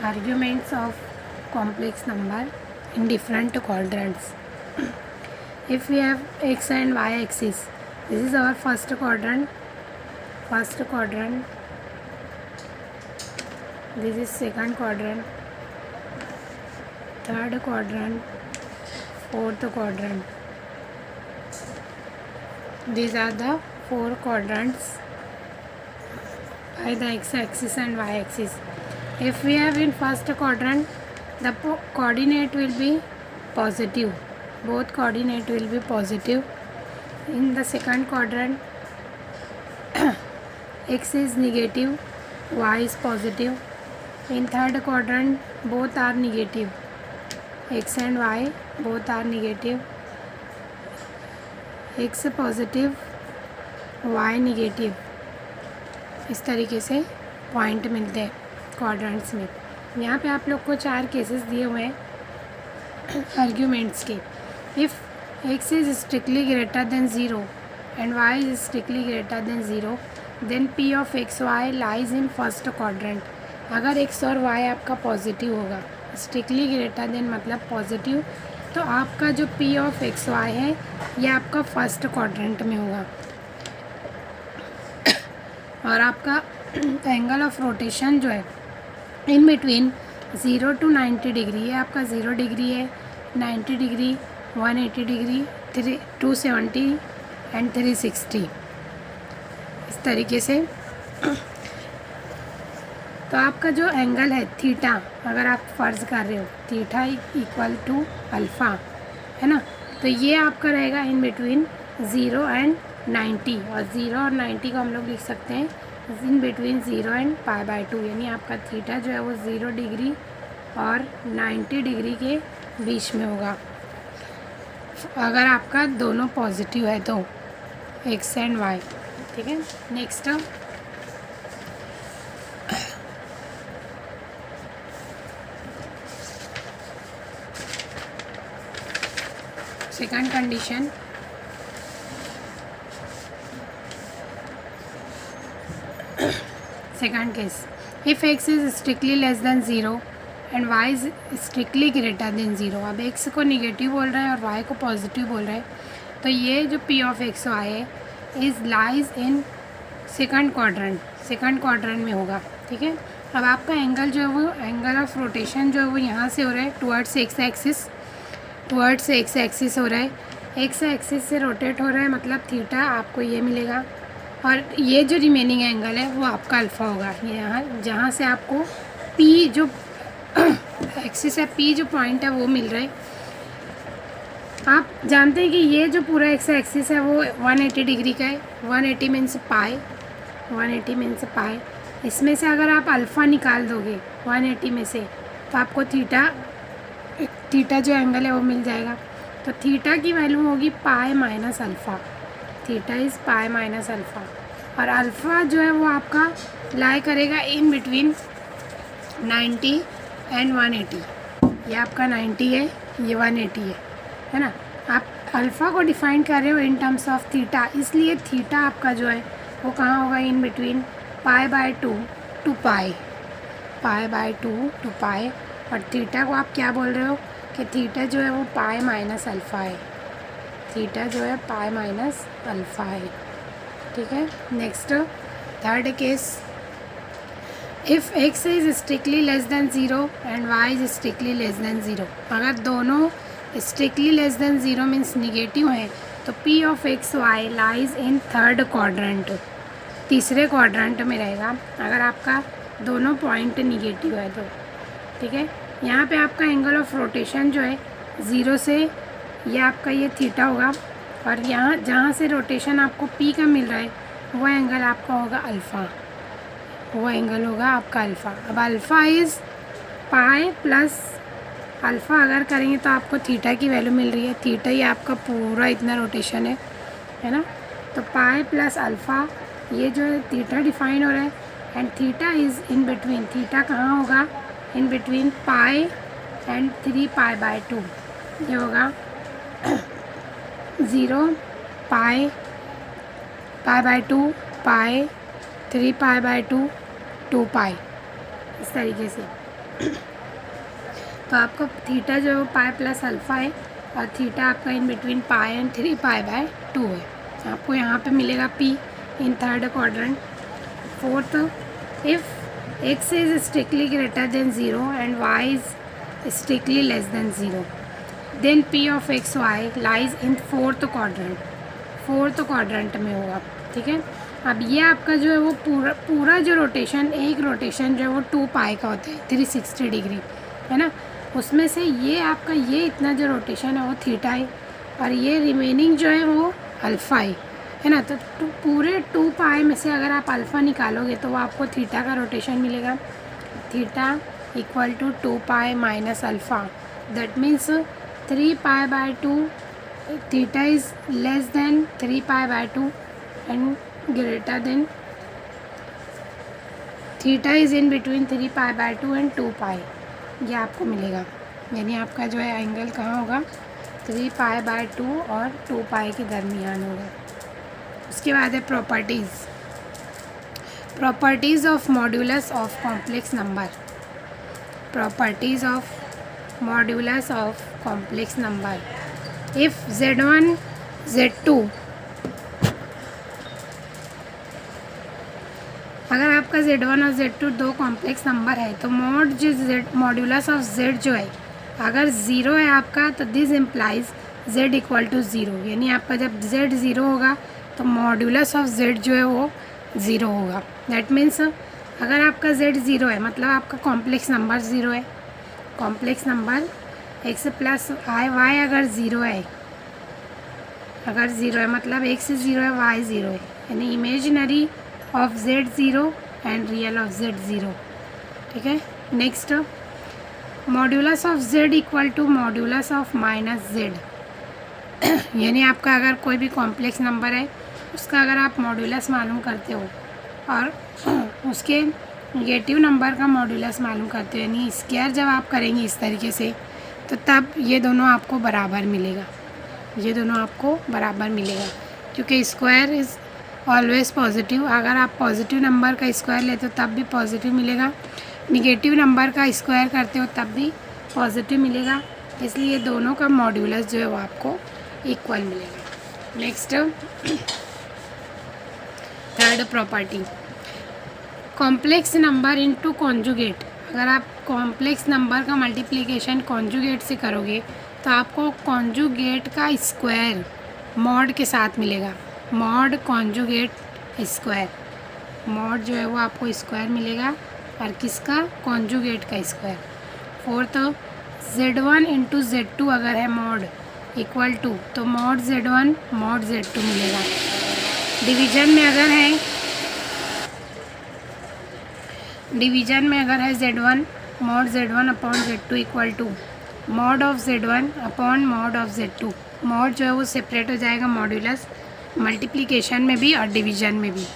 arguments of complex number in different quadrants. If we have x and y axis, this is our first quadrant, this is second quadrant, third quadrant, fourth quadrant. These are the four quadrants by the x-axis and y-axis. If we have in first quadrant, the coordinate will be positive. Both coordinate will be positive. In the second quadrant, x is negative, y is positive. In third quadrant, both are negative. X and y both are negative. x positive y negative. इस तरीके से point मिलते हैं quadrants में. यहाँ पे आप लोग को 4 केसेस दिए हुए हैं आर्ग्यूमेंट्स के. If x is strictly greater than 0 and y is strictly greater than 0 then p of x y lies in first quadrant. अगर x और y आपका पॉजिटिव होगा, स्ट्रिक्टली ग्रेटर देन मतलब पॉजिटिव, तो आपका जो p ऑफ एक्स वाई है ये आपका फर्स्ट क्वाड्रेंट में होगा. और आपका एंगल ऑफ रोटेशन जो है इन बिटवीन 0 to 90 डिग्री है. आपका 0 डिग्री है, 90 डिग्री, 180 डिग्री, 270 एंड 360. इस तरीके से तो आपका जो एंगल है थीटा, अगर आप फ़र्ज़ कर रहे हो थीटा इक्वल टू अल्फ़ा, है ना, तो ये आपका रहेगा इन बिटवीन 0 एंड 90. और 0 और 90 को हम लोग लिख सकते हैं इन बिटवीन 0 एंड π/2. यानी आपका थीटा जो है वो 0 डिग्री और 90 डिग्री के बीच में होगा अगर आपका दोनों पॉजिटिव है तो x एंड y. ठीक है. Next second condition, second case, if x is strictly less than 0 and y is strictly greater than 0. अब x को निगेटिव बोल रहा है और y को पॉजिटिव बोल रहा है, तो ये जो p ऑफ एक्स वाई है is lies in second quadrant में होगा. ठीक है. अब आपका एंगल जो है वो एंगल ऑफ रोटेशन जो है वो यहाँ से हो रहा है टुवर्ड्स एक्स एक्सिस हो रहा है. एक्स एक्सिस से रोटेट हो रहा है, मतलब थीटा आपको ये मिलेगा. और ये जो रिमेनिंग एंगल है वो आपका अल्फ़ा होगा. ये यहाँ जहाँ से आपको पी जो एक्सिस है, पी जो पॉइंट है वो मिल रहा है. आप जानते हैं कि ये जो पूरा एक्स एक्सिस है वो 180 डिग्री का है. 180 मीन्स पाई. इसमें से अगर आप अल्फ़ा निकाल दोगे 180 में से, तो आपको थीटा जो एंगल है वो मिल जाएगा. तो थीटा की वैल्यू होगी पाई minus alpha. Theta is pi minus alpha. और अल्फ़ा जो है वो आपका लाई करेगा इन बिटवीन 90 एंड 180. ये आपका 90 है, ये 180 है ना. आप अल्फ़ा को डिफ़ाइन कर रहे हो इन टर्म्स ऑफ थीटा, इसलिए थीटा आपका जो है वो कहाँ होगा, इन बिटवीन π/2 टू पाई. और थीटा को आप क्या बोल रहे हो कि थीटा जो है वो पाई माइनस अल्फ़ा है. थीटा जो है पाई माइनस अल्फ़ा है. ठीक है. Next third case, if x is strictly less than 0 and y is strictly less than 0. अगर दोनों strictly less than 0 means negative हैं, तो p of x y lies in third quadrant, तीसरे quadrant में रहेगा अगर आपका दोनों पॉइंट निगेटिव है तो. ठीक है. यहाँ पे आपका एंगल ऑफ रोटेशन जो है 0 से, ये आपका ये थीटा होगा. और यहाँ जहाँ से रोटेशन आपको p का मिल रहा है वो एंगल आपका होगा अल्फ़ा. वो एंगल होगा आपका अल्फ़ा. अब alpha is pi plus alpha अगर करेंगे तो आपको थीटा की वैल्यू मिल रही है. थीटा ही आपका पूरा इतना रोटेशन है ना. तो पाई प्लस अल्फ़ा, ये जो है थीटा डिफाइन हो रहा है. And theta is in between, theta कहाँ होगा, इन बिटवीन पाई एंड 3π/2. ये होगा 0 π/2 पाई 3π/2 2 पाई. इस तरीके से तो आपका थीटा जो है वो पाई प्लस अल्फ़ा है और थीटा आपका इन बिटवीन पाई एंड 3π/2 है। आपको यहाँ पे मिलेगा P in third quadrant. Fourth, if x is strictly greater than 0 and y is strictly less than 0 then P of x y lies in fourth quadrant में होगा। ठीक है, अब ये आपका जो है वो पूरा जो रोटेशन, एक रोटेशन जो है वो 2π का होता है, 360 डिग्री है ना। उसमें से ये आपका ये इतना जो रोटेशन है वो थीटा है और ये रिमेनिंग जो है वो अल्फ़ा है ना। तो पूरे 2π में से अगर आप अल्फ़ा निकालोगे तो वो आपको थीटा का रोटेशन मिलेगा। Theta equal to 2π minus alpha, that means 3π/2। Theta is less than 3π/2 and greater than, theta is in between 3π/2 and 2π, ये आपको मिलेगा। यानी आपका जो है एंगल कहाँ होगा, 3π/2 और 2π के दरमियान होगा। उसके बाद है properties of modulus of complex number. Properties of modulus of complex number. If Z1 Z2, अगर आपका Z1 और Z2 दो कॉम्प्लेक्स नंबर है तो मॉड्यूलस ऑफ Z जो है अगर 0 है आपका, तो this implies Z equal to 0। यानी आपका जब Z 0 होगा तो मॉड्यूलस ऑफ Z जो है वो 0 होगा। दैट मीन्स अगर आपका Z 0 है मतलब आपका कॉम्प्लेक्स नंबर 0 है। Complex number x plus y अगर 0 है, अगर 0 है मतलब x 0 है, y 0 है, यानी imaginary of Z 0 and real of Z 0। ठीक है, next, modulus of Z equal to modulus of minus Z। यानी आपका अगर कोई भी कॉम्प्लेक्स नंबर है उसका अगर आप मॉड्यूलस मालूम करते हो और उसके नेगेटिव नंबर का मॉड्यूलस मालूम करते हो, यानी स्क्वायर जब आप करेंगे इस तरीके से, तो तब ये दोनों आपको बराबर मिलेगा। ये दोनों आपको बराबर मिलेगा क्योंकि स्क्वायर इज़ ऑलवेज पॉजिटिव। अगर आप पॉजिटिव नंबर का स्क्वायर लेते हो तब भी पॉजिटिव मिलेगा, निगेटिव नंबर का स्क्वायर करते हो तब भी पॉजिटिव मिलेगा। इसलिए दोनों का मॉड्यूलस जो है वो आपको इक्वल मिलेगा। Next, third property, complex number into conjugate. अगर आप कॉम्प्लेक्स नंबर का मल्टीप्लिकेशन कॉन्जुगेट से करोगे तो आपको कॉन्जुगेट का स्क्वायर मॉड के साथ मिलेगा। मॉड कॉन्जुगेट स्क्वायर, मॉड जो है वो आपको स्क्वायर मिलेगा और किसका, कॉन्जुगेट का square. Fourth, Z1 into Z2 अगर है मॉड इक्वल टू, तो मॉड Z1 मॉड Z2 मिलेगा। डिवीजन में अगर है, डिवीजन में अगर है Z1 mod Z1 upon Z2 equal to mod of Z1 upon mod of Z2। Mod जो है वो सेपरेट हो जाएगा मॉड्यूलस, मल्टीप्लिकेशन में भी और डिवीजन में भी।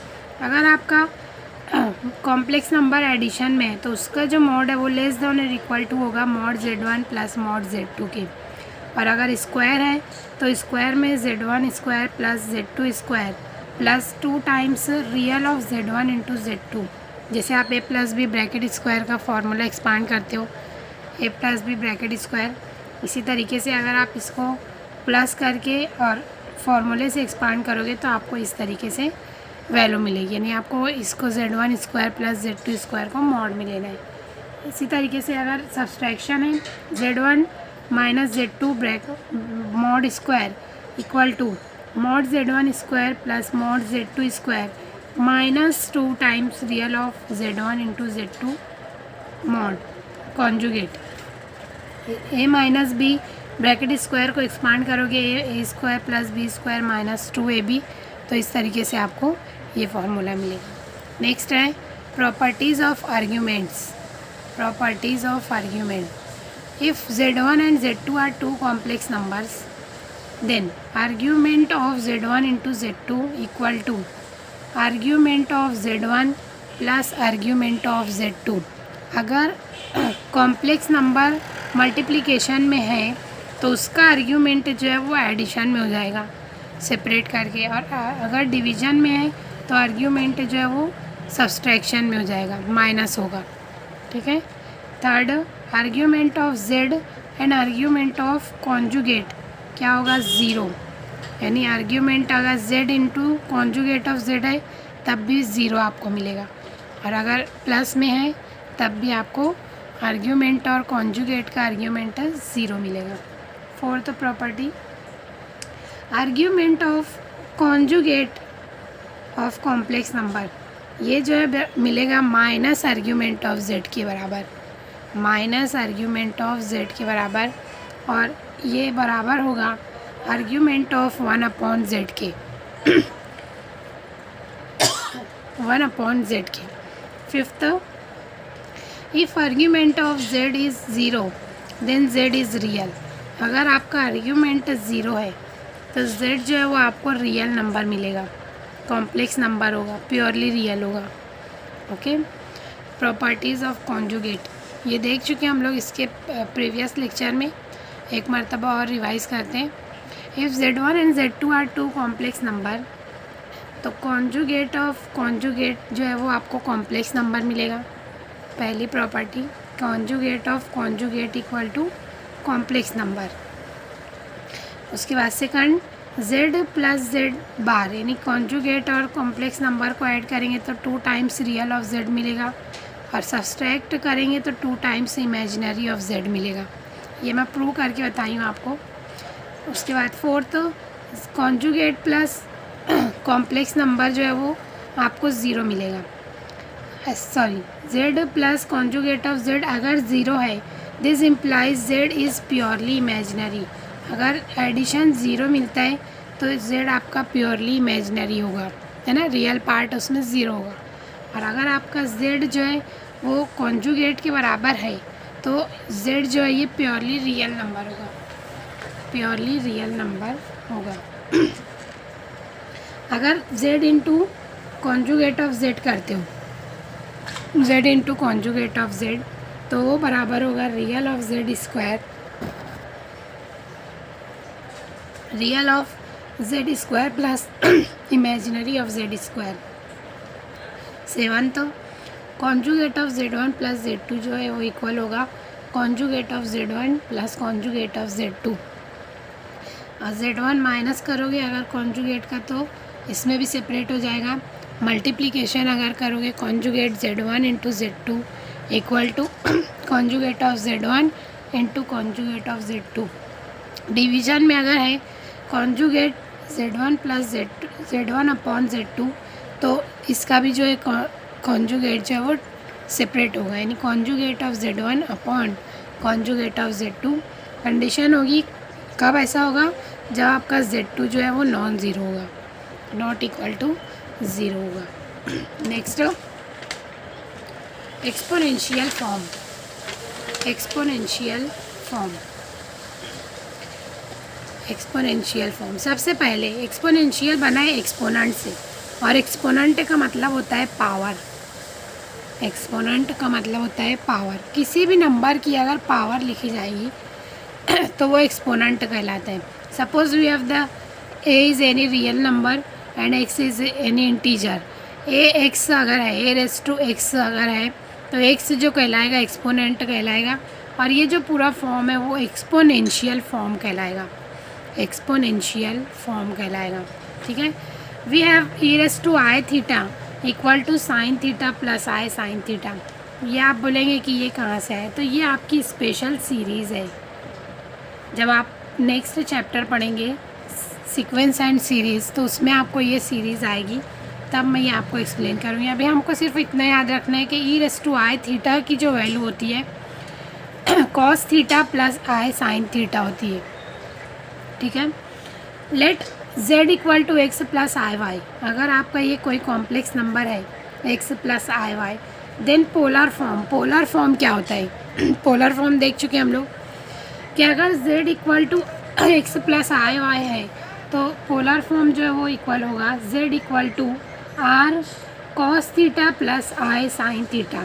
अगर आपका कॉम्प्लेक्स नंबर एडिशन में है तो उसका जो मॉड है वो लेस देन और इक्वल टू होगा mod Z1 plus mod Z2 के। और अगर स्क्वायर है तो स्क्वायर में Z1 square plus Z2 square plus 2 times real of Z1 into Z2। जैसे आप a plus B bracket square का फॉर्मूला एक्सपांड करते हो, a plus B bracket square, इसी तरीके से अगर आप इसको प्लस करके और फॉर्मूले से एक्सपांड करोगे तो आपको इस तरीके से वैल्यू मिलेगी। यानी आपको इसको Z1 square plus Z2 square को मॉड में लेना है। इसी तरीके से अगर सब्सट्रैक्शन है Z1 minus Z2 mod square equal to mod Z1 square plus mod Z2 square minus 2 times real of Z1 into Z2 mod conjugate. a minus B bracket square को एक्सपांड करोगे a square plus B square minus 2ab, तो इस तरीके से आपको ये formula मिलेगा। Next है properties of arguments. Properties of argument, if Z1 and Z2 are two complex numbers then argument of Z1 into Z2 equal to argument of Z1 plus argument of Z2। अगर complex number multiplication में है तो उसका argument जो है वो addition में हो जाएगा सेपरेट करके, और अगर डिवीज़न में है तो आर्ग्यूमेंट जो है वो सब्सट्रैक्शन में हो जाएगा, माइनस होगा। ठीक है, third, argument of Z and argument of conjugate क्या होगा, ज़ीरो। यानी आर्ग्यूमेंट अगर Z into conjugate of Z है तब भी ज़ीरो आपको मिलेगा, और अगर प्लस में है तब भी आपको आर्ग्यूमेंट और कॉन्जुगेट का आर्ग्यूमेंट ज़ीरो मिलेगा। Fourth property, argument of conjugate of complex number, ये जो है मिलेगा माइनस आर्ग्यूमेंट ऑफ जेड के बराबर, माइनस आर्ग्यूमेंट ऑफ जेड के बराबर, और ये बराबर होगा आर्ग्यूमेंट ऑफ 1/z के 1/z के। Fifth, if argument of z is zero then z is real, अगर आपका आर्ग्यूमेंट ज़ीरो है तो z जो है वो आपको रियल नंबर मिलेगा, कॉम्प्लेक्स नंबर होगा, प्योरली रियल होगा। ओके, प्रॉपर्टीज़ ऑफ कॉन्जुगेट ये देख चुके हैं हम लोग इसके प्रीवियस लेक्चर में, एक मरतबा और रिवाइज करते हैं। If z1 and z2 are two complex number, तो कॉन्जुगेट ऑफ कॉन्जुगेट जो है वो आपको कॉम्प्लेक्स नंबर मिलेगा। पहली property, conjugate of conjugate equal to complex number. उसके बाद second, z plus z bar, यानी कॉन्जुगेट और कॉम्प्लेक्स नंबर को ऐड करेंगे तो 2 टाइम्स रियल ऑफ z मिलेगा, और सब्सट्रैक्ट करेंगे तो 2 टाइम्स इमेजिनरी ऑफ z मिलेगा। ये मैं प्रूव करके बताई हूँ आपको। उसके बाद fourth, conjugate plus complex number जो है वो आपको ज़ीरो मिलेगा, sorry z plus conjugate of z अगर ज़ीरो है, this implies z is purely imaginary, अगर एडिशन ज़ीरो मिलता है तो z आपका प्योरली इमेजिनरी होगा, है ना, रियल पार्ट उसमें ज़ीरो होगा। और अगर आपका z जो है वो कॉन्जुगेट के बराबर है तो z जो है ये प्योरली रियल नंबर होगा, प्योरली रियल नंबर होगा। अगर z into conjugate of z करते हो, z into conjugate of z, तो वो बराबर होगा real of z square, real of z square plus imaginary of z square. Seventh, conjugate of z1 plus z2 जो है वो इक्वल होगा conjugate of z1 plus conjugate of z2। और z1 minus करोगे अगर कॉन्जुगेट का तो इसमें भी सेपरेट हो जाएगा। मल्टीप्लिकेशन अगर करोगे conjugate z1 into z2 equal to conjugate of z1 into conjugate of z2। Division में अगर है conjugate z1 plus z1 upon z2, तो इसका भी जो है कॉन्जुगेट जो है वो सेपरेट होगा, यानी conjugate of z1 upon conjugate of z2। Condition होगी कब ऐसा होगा, जब आपका z2 जो है वो नॉन ज़ीरो होगा, नॉट इक्वल टू ज़ीरो होगा। Next, exponential form, exponential form, exponential form. सबसे पहले एक्सपोनेंशियल बना है एक्सपोनेंट से, और एक्सपोनेंट का मतलब होता है पावर, एक्सपोनेंट का मतलब होता है पावर। किसी भी नंबर की अगर पावर लिखी जाएगी तो वो एक्सपोनेंट कहलाता है। Suppose we have the a is any real number and x is any integer, ax अगर है, a रेज़ टू x अगर है तो x जो कहलाएगा एक्सपोनेंट कहलाएगा, और ये जो पूरा फॉर्म है वो एक्सपोनेंशियल फॉर्म कहलाएगा, एक्सपोनेंशियल फॉर्म कहलाएगा। ठीक है, we have e raise to i theta equal to sine theta plus i sine theta. ये आप बोलेंगे कि ये कहाँ से है, तो ये आपकी स्पेशल सीरीज़ है। जब आप नेक्स्ट चैप्टर पढ़ेंगे सीक्वेंस एंड सीरीज़, तो उसमें आपको ये सीरीज़ आएगी, तब मैं ये आपको एक्सप्लेन करूँगी। अभी हमको सिर्फ इतना याद रखना है कि E raise to I theta की जो वैल्यू होती है कॉस थीटा प्लस आई साइन थीटा होती है। ठीक है, let z equal to x plus I Y, अगर आपका ये कोई कॉम्प्लेक्स नंबर है x प्लस आई Y, then polar form, polar form क्या होता है पोलर फॉर्म देख चुके हम लोग कि अगर z equal to x plus I y है तो पोलर फॉर्म जो है वो इक्वल होगा z equal to R cos theta plus I sine theta,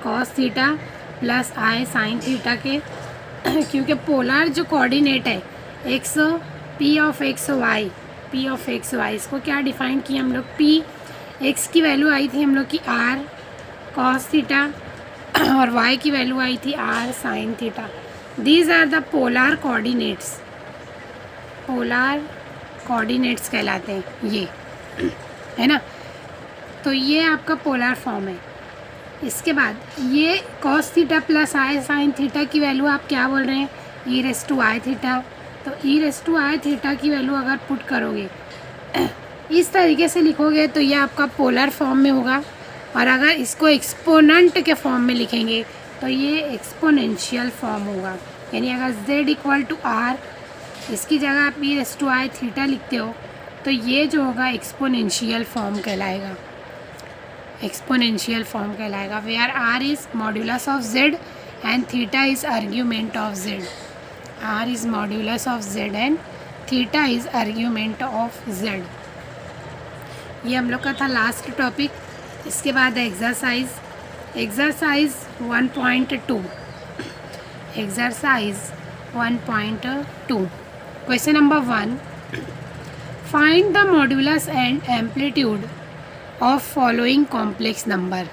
cos theta plus I sine theta के क्योंकि पोलर जो कोऑर्डिनेट है x P of x y, P of x y, इसको क्या डिफाइन किया हम लोग, पी एक्स की वैल्यू आई थी हम लोग की आर कॉस थीटा और y की वैल्यू आई थी r sine theta. These are the polar coordinates, polar coordinates कहलाते हैं ये, है ना। तो ये आपका पोलर फॉर्म है। इसके बाद ये cos थीटा प्लस आई साइन थीटा की वैल्यू आप क्या बोल रहे हैं, ई रेस टू आई थीटा। तो ई रेस टू आई थीटा की वैल्यू अगर पुट करोगे इस तरीके से लिखोगे तो ये आपका पोलर फॉर्म में होगा। और अगर इसको एक्सपोनेंट के फॉर्म में लिखेंगे तो ये एक्सपोनेंशियल फॉर्म होगा। यानी अगर z इक्वल टू r, इसकी जगह आप e raise to I theta लिखते हो तो ये जो होगा एक्सपोनेंशियल फॉर्म कहलाएगा, एक्सपोनेंशियल फॉर्म कहलाएगा। Where r is modulus of z and theta is argument of z। r is modulus of z and theta is argument of z। ये हम लोग का था लास्ट टॉपिक। इसके बाद exercise 1.2, exercise 1.2 question number 1, find the modulus and amplitude of following complex number.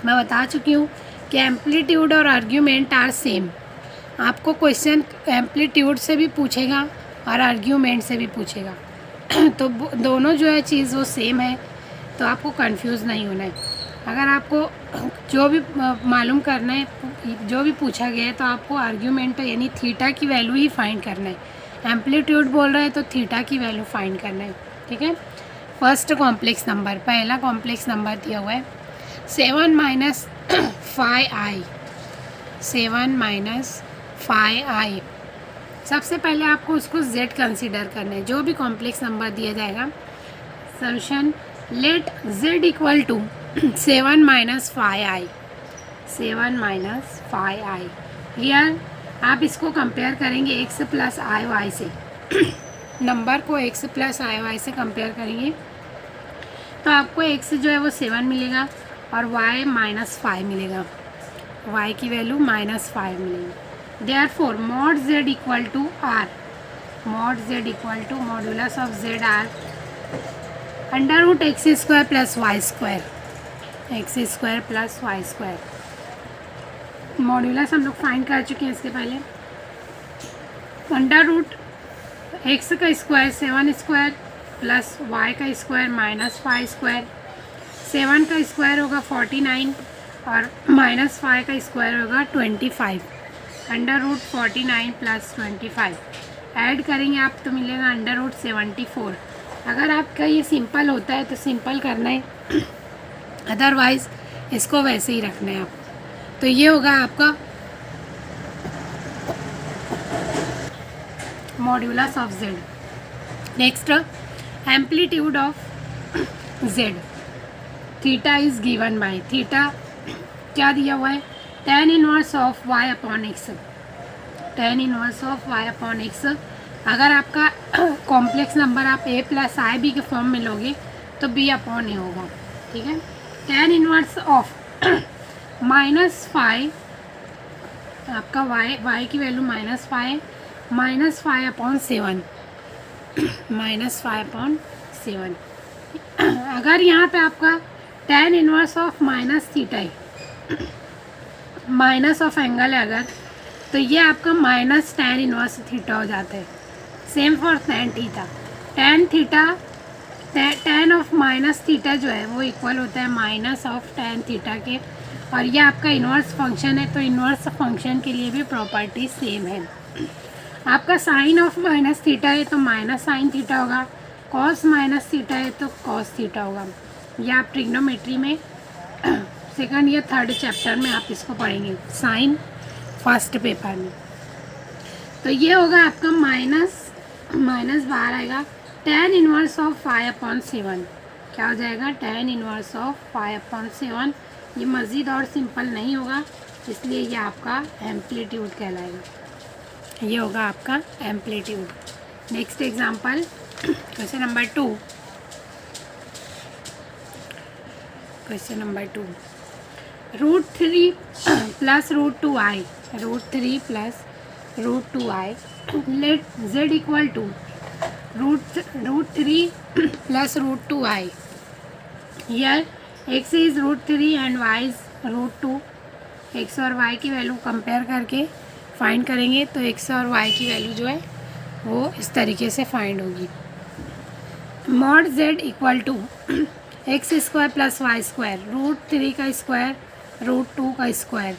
मैं बता चुकी हूँ कि एम्पलीट्यूड और आर्ग्यूमेंट आर सेम। आपको क्वेश्चन एम्पलीट्यूड से भी पूछेगा और आर्ग्यूमेंट से भी पूछेगा तो दोनों जो है चीज़ वो सेम है, तो आपको कंफ्यूज नहीं होना है। अगर आपको जो भी मालूम करना है, जो भी पूछा गया है, तो आपको आर्ग्यूमेंट यानी थीटा की वैल्यू ही फाइंड करना है। एम्पलीट्यूड बोल रहा है तो थीटा की वैल्यू फाइंड करना है, ठीक है। फर्स्ट कॉम्प्लेक्स नंबर, पहला कॉम्प्लेक्स नंबर दिया हुआ है 7 माइनस 5i, 7 माइनस 5i। सबसे पहले आपको उसको z कंसीडर करना है। जो भी कॉम्प्लेक्स नंबर दिया जाएगा, solution let z equal to 7 minus 5i, 7 minus 5i। Here आप इसको कंपेयर करेंगे x प्लस आई वाई से नंबर को x प्लस आई वाई से कंपेयर करेंगे तो आपको x जो है वो 7 मिलेगा और y माइनस 5 मिलेगा, y की वैल्यू माइनस 5 मिलेगी। Therefore mod z equal to r, mod z equal to modulus of z r under root x square plus Y square, x square plus Y square. Modulus हम लोग find कर चुके हैं इसके पहले। Under root x का square 7 square plus y का square minus 5 square. 7 का स्क्वायर होगा 49 और माइनस 5 का स्क्वायर होगा 25। अंडर रूट 49 प्लस 25 ऐड करेंगे आप तो मिलेगा अंडर रूट 74। अगर आपका ये सिंपल होता है तो सिंपल करना है, अदरवाइज़ इसको वैसे ही रखना है आप। तो ये होगा आपका modulus of z। Next amplitude of z, theta is given by, theta क्या दिया हुआ है, tan inverse of y upon x, tan inverse of y upon x। अगर आपका कॉम्प्लेक्स नंबर आप a प्लस आई बी के फॉर्म में लोगे तो b अपॉन a होगा, ठीक है। tan इनवर्स ऑफ माइनस 5, आपका y की value minus 5, minus 5 upon 7, minus 5 upon 7। अगर यहाँ पे आपका tan inverse of minus theta है, माइनस ऑफ एंगल है अगर, तो ये आपका माइनस tan इनवर्स थीटा हो जाता है। Same for tan theta, tan theta, tan of minus theta जो है वो इक्वल होता है माइनस ऑफ tan थीटा के। और ये आपका इन्वर्स फंक्शन है तो इन्वर्स फंक्शन के लिए भी प्रॉपर्टी सेम है। आपका साइन ऑफ माइनस थीटा है तो माइनस साइन थीटा होगा, कॉस माइनस थीटा है तो कॉस थीटा होगा। ये आप ट्रिग्नोमेट्री में सेकंड या थर्ड चैप्टर में आप इसको पढ़ेंगे, साइन फर्स्ट पेपर में। तो ये होगा आपका माइनस बाहर आएगा, tan इनवर्स ऑफ 5/7 क्या हो जाएगा, tan इनवर्स ऑफ 5/7। ये मज़ीद और सिंपल नहीं होगा, इसलिए ये आपका एम्पलीट्यूड कहलाएगा। ये होगा आपका amplitude. Next example question number 2, question number 2, √3 plus √2i, √3 plus √2i, let z equal to √3 plus √2i। Here x is √3 and y is √2। X और वाई की वैल्यू कंपेयर करके फाइंड करेंगे तो एक्स और वाई की वैल्यू जो है वो इस तरीके से फाइंड होगी। Mod z equal to x square plus Y square, √3 का स्क्वायर, √2 का स्क्वायर।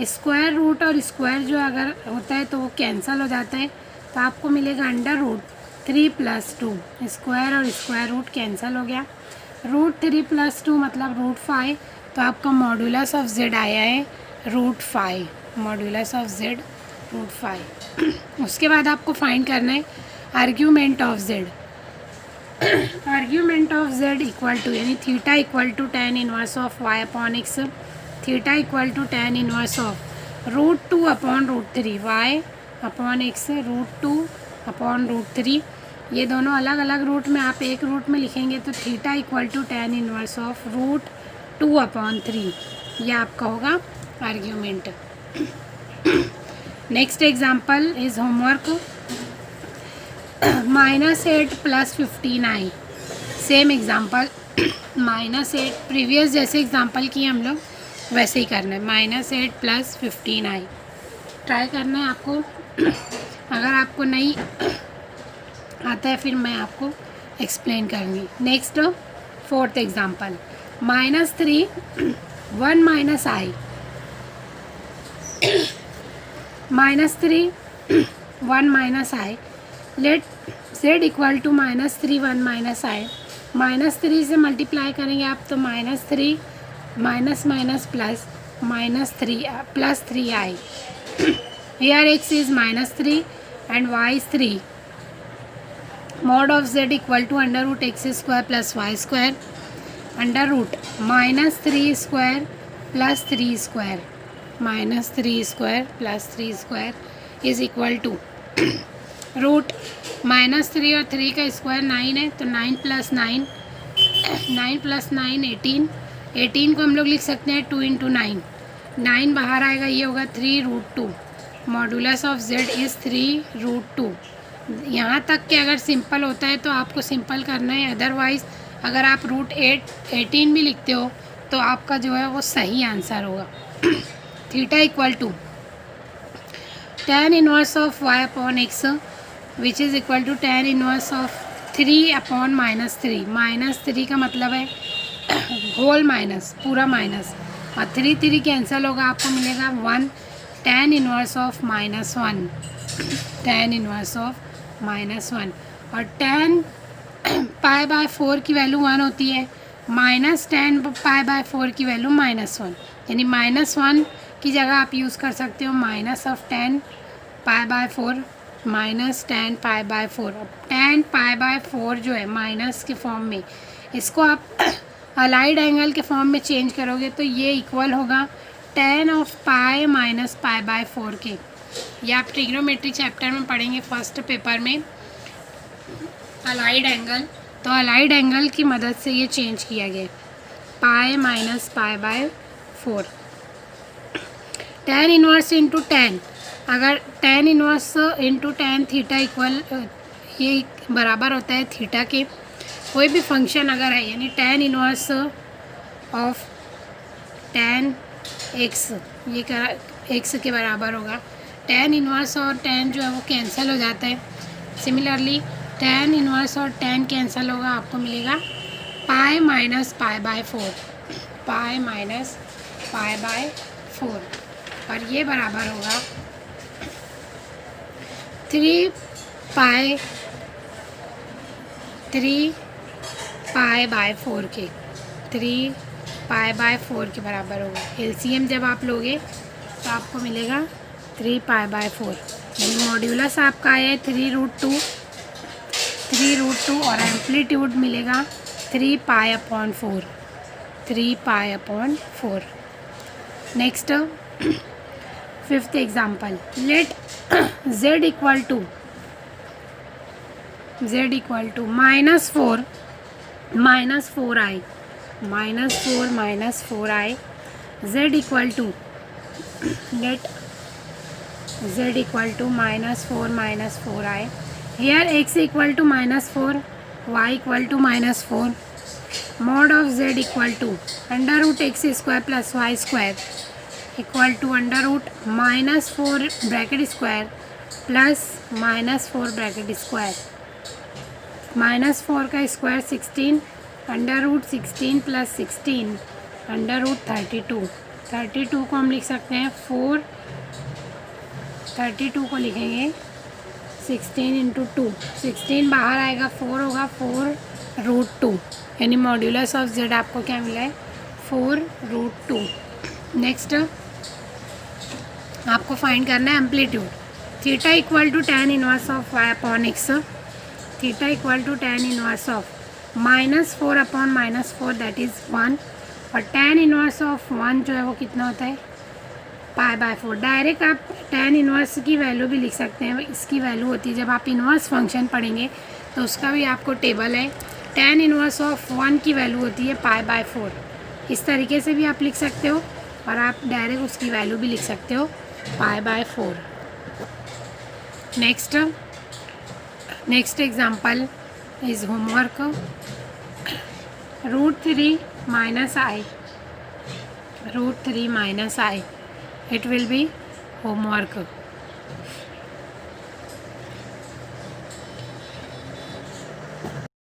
स्क्वायर रूट और स्क्वायर जो अगर होता है तो वो कैंसिल हो जाता है, तो आपको मिलेगा √3 + 2। स्क्वायर और स्क्वायर रूट कैंसिल हो गया। √3 + 2 मतलब √5, तो आपका मॉड्यूलस ऑफ z आया है √5, मॉड्यूलस ऑफ z √5। उसके बाद आपको फाइंड करना है argument of z। Argument of z equal to यानी theta equal to tan inverse of y upon x, theta equal to tan inverse of √2 upon √3 y upon x, √2 upon √3। ये दोनों अलग अलग रूट में आप एक रूट में लिखेंगे तो theta equal to tan inverse of √2 upon 3, ये आपका होगा argument. Next example is homework -8 + 15i। Same example -8 previous जैसे एग्जाम्पल किए हम लोग वैसे ही करना है। -8 + 15i ट्राई करना है आपको। अगर आपको नहीं आता है फिर मैं आपको एक्सप्लेन करूँगी। Next 4th example -3 1 - i, -3 1 - i। Let z equal to -3 1 - i, -3 से मल्टीप्लाई करेंगे आप तो -3 - plus -3 + 3i। Here x is -3 and y is 3. Mod of z equal to √x² + y² √ -3² + 3² -3² + 3² is equal to root -3 और 3 का square 9 है, तो 9 + 9 9 + 9 18। 18 को हम लोग लिख सकते हैं 2 × 9, 9 बाहर आएगा, ये होगा 3√2। Modulus of z is 3√2। यहाँ तक कि अगर सिंपल होता है तो आपको सिंपल करना है, अदरवाइज़ अगर आप √18 भी लिखते हो तो आपका जो है वो सही आंसर होगा। Theta equal to tan inverse of y upon x which is equal to tan inverse of 3 upon -3। -3 का मतलब है होल माइनस, पूरा माइनस, और 3 3 कैंसिल होगा, आपको मिलेगा 1 tan inverse of -1, tan inverse of -1। और tan π/4 की वैल्यू 1 होती है, -tan π/4 की वैल्यू -1, यानी -1 की जगह आप यूज़ कर सकते हो -tan π/4, -tan π/4। अब tan π/4 जो है माइनस के फॉर्म में, इसको आप अलाइड एंगल के फॉर्म में चेंज करोगे तो ये इक्वल होगा tan ऑफ पाई - π/4 के। ये आप ट्रिग्नोमेट्री चैप्टर में पढ़ेंगे फर्स्ट पेपर में, अलाइड एंगल। तो अलाइड एंगल की मदद से ये चेंज किया गया, पाई - π/4। tan इनवर्स इंटू tan, अगर tan inverse into tan theta equal, ये बराबर होता है थीटा के। कोई भी फंक्शन अगर है यानी tan inverse of tan x, ये x के बराबर होगा। tan इनवर्स और tan जो है वो कैंसिल हो जाता है। सिमिलरली tan इनवर्स और tan कैंसिल होगा, आपको मिलेगा पाई - π/4, पाई - π/4, और ये बराबर होगा 3 π/4 के, 3 π/4 के बराबर होगा। एलसीएम जब आप लोगे तो आपको मिलेगा 3 π/4, यानी मॉड्यूलस आपका है 3√2 और एम्पलीट्यूड मिलेगा 3 π/4, 3 π/4। Next 5th example, let z equal to -4 - 4i, -4 - 4i, z equal to, let z equal to -4 - 4i। Here x equal to -4, y equal to -4, mod of z equal to under root x square plus Y square equal to under root -4 bracket square plus -4 bracket square. -4 का square 16 under root 16 plus 16 under root 32। 32 को हम लिख सकते हैं 4, 32 को लिखेंगे 16 into 2, 16 बाहर आएगा 4 होगा 4√2, यानी मॉड्यूलस ऑफ z आपको क्या मिला है 4√2। नेक्स्ट आपको फाइंड करना है amplitude. Theta equal to tan inverse of y upon x, theta equal to tan inverse of -4 upon -4 that is 1, और tan इनवर्स ऑफ 1 जो है वो कितना होता है π/4। डायरेक्ट आप tan इनवर्स की वैल्यू भी लिख सकते हैं, इसकी वैल्यू होती है जब आप इनवर्स फंक्शन पढ़ेंगे तो उसका भी आपको टेबल है। tan इनवर्स ऑफ 1 की वैल्यू होती है π/4, इस तरीके से भी आप लिख सकते हो, और आप डायरेक्ट उसकी वैल्यू भी लिख सकते हो π/4। Next example is homework √3 - i, it will be homework।